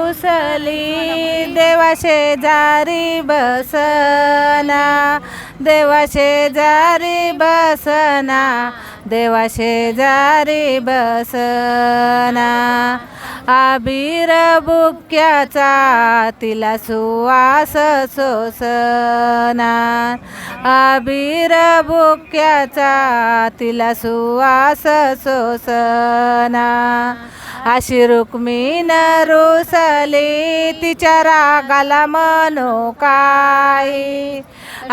रुसली देवा शेजारी बसना, देवा शेजारी बसना, देवा शेजारी बसना. आबीर बुक्याचा तिला सुवास सोसना, आबीर बुक्याचा तिला सुवास सोसना. अशी रुक्मिण रुसली तिच्या रागाला म्हणू काय,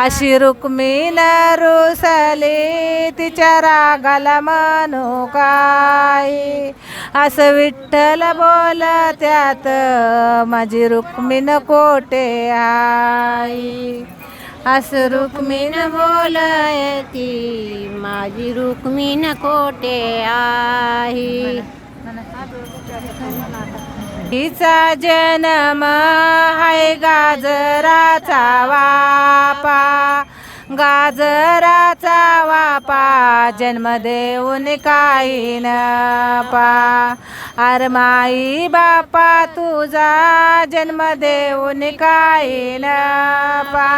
अशी रुक्मिण रुसली तिच्या रागाला म्हणू काय. असं विठ्ठल बोलत्यात माझी रुक्मिण कोठे आई, असं रुक्मिण बोलती माझी रुक्मिण कोठे आई. हिचा जन्म हाय गाजराचा वापा, गाजराचा वापा जन्म देऊन काही न पा. अर माई बापा तुझा जन्म देऊन काही न पा,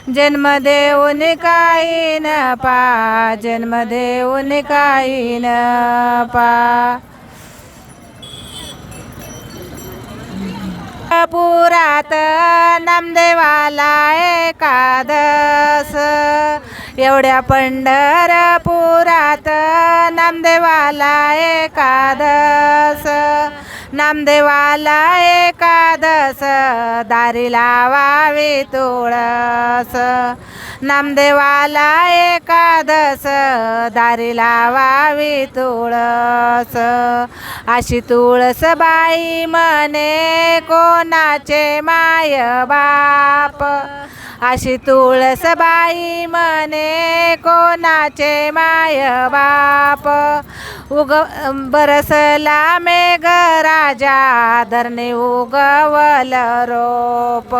जन्म देऊन काही न पा, जन्म देऊन काही न पा. पुरात नामदेवाला एकादस, एवढ्या पंढरपुरात नामदेवाला एकादस, नामदेवाला एकादस दारी लावावी तुळस, नामदेवाला एकादस दारी लावावी तुळस. अशी तुळस बाई म्हणे कोणाचे माय बाप, अशी तुळस बाई म्हणे कोणाचे माय बाप. बरसला मेघ राजा धरणी उगवल रोप,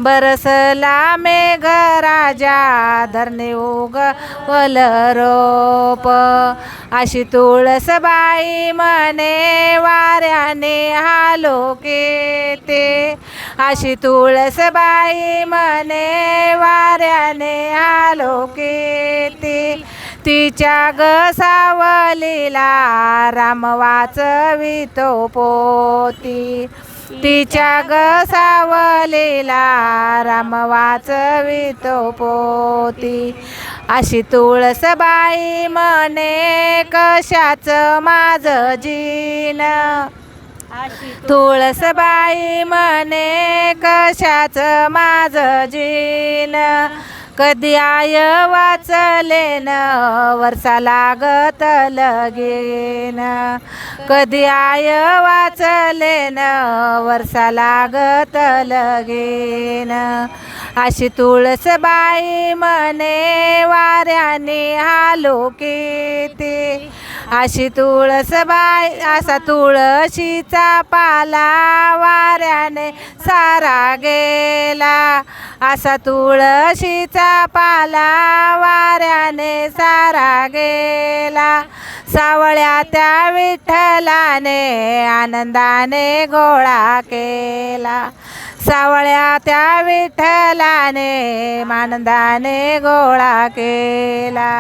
बरसला मेघ राजा धरणी उगवल रोप. अशी तुळस बाई म्हणे वाऱ्याने हालोकेते, अशी तुळस बाई म्हणे वाऱ्याने हालोकेते. तिच्या ग सावलीला राम वाचवितो पोती, तिच्या ग सावलीला राम वाचवितो पोती. अशी तुळस बाई म्हणे कशाच माझं जीन, तुळस बाई म्हणे कशाच माझं जीन. कधी आय वाचले न वर्षा लागत लगेन, कधी आय वाचले न वर्षा लागत लगेन. अशी तुळस बाई म्हणे वाऱ्याने हालोकेते, अशी तुळस बाई. असा तुळशीचा पाला वाऱ्याने सारा गेला, असा तुळशीचा पाला वाऱ्याने सारा गेला. सावळ्या त्या विठ्ठलाने आनंदाने गोळा केला, सावळ्या त्या विठ्ठलाने आनंदाने गोळा केला.